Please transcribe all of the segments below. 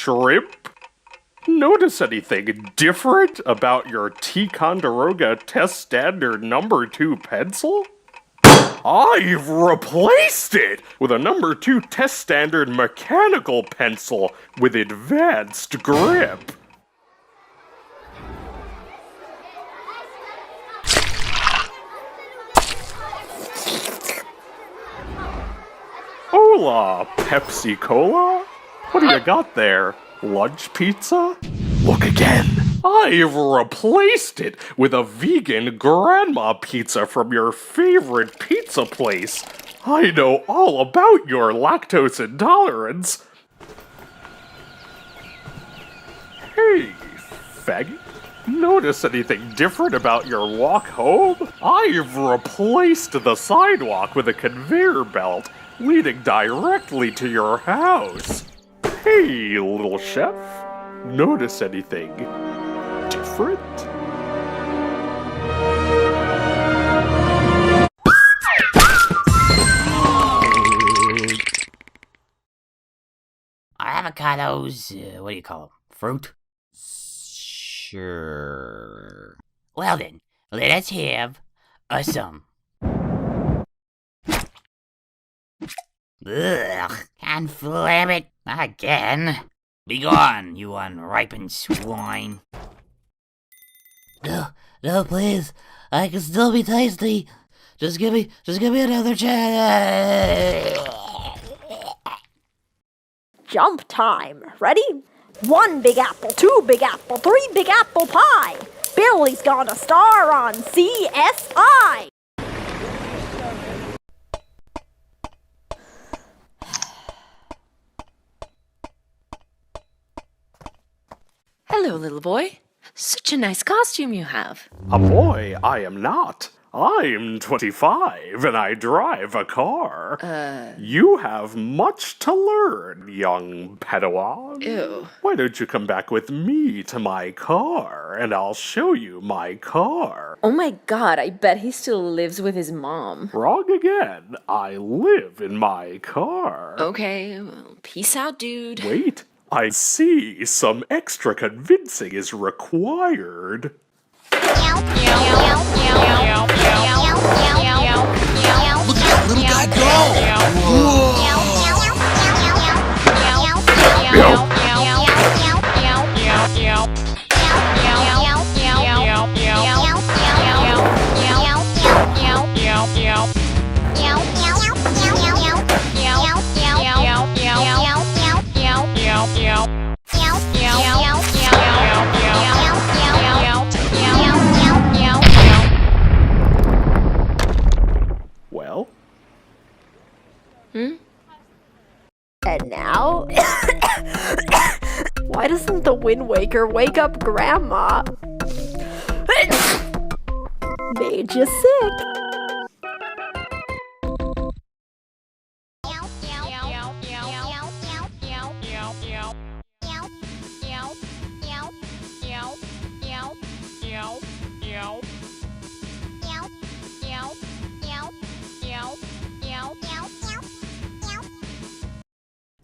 shrimp? Notice anything different about your Ticonderoga Test Standard number 2 pencil? I've replaced it with a number 2 Test Standard mechanical pencil with advanced grip. Hola, Pepsi Cola? What do you got there? Lunch pizza? Look again. I've replaced it with a vegan grandma pizza from your favorite pizza place. I know all about your lactose intolerance. Hey, faggot. Notice anything different about your walk home? I've replaced the sidewalk with a conveyor belt leading directly to your house. Hey, little chef. Notice anything different? Avocados, what do you call them? Fruit? Sure. Well then, let us have some. Ugh, can't flab it again. Begone, you unripened swine. No, please. I can still be tasty. Just give me another chance. Jump time. Ready? 1 big apple, 2 big apple, 3 big apple pie. Billy's gonna star on CSI. Hello, little boy. Such a nice costume you have. A boy, I am not. I'm 25 and I drive a car. You have much to learn, young Padawan. Ew. Why don't you come back with me to my car and I'll show you my car? Oh my god, I bet he still lives with his mom. Wrong again. I live in my car. Okay, well, peace out, dude. Wait, I see some extra convincing is required. Look at that little guy Well? And now? Why doesn't the Wind Waker wake up Grandma? Made you sick.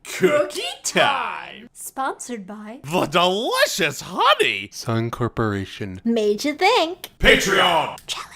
Cookie time! Sponsored by The delicious honey! Sun Corporation. Made You Think. Patreon! Jelly.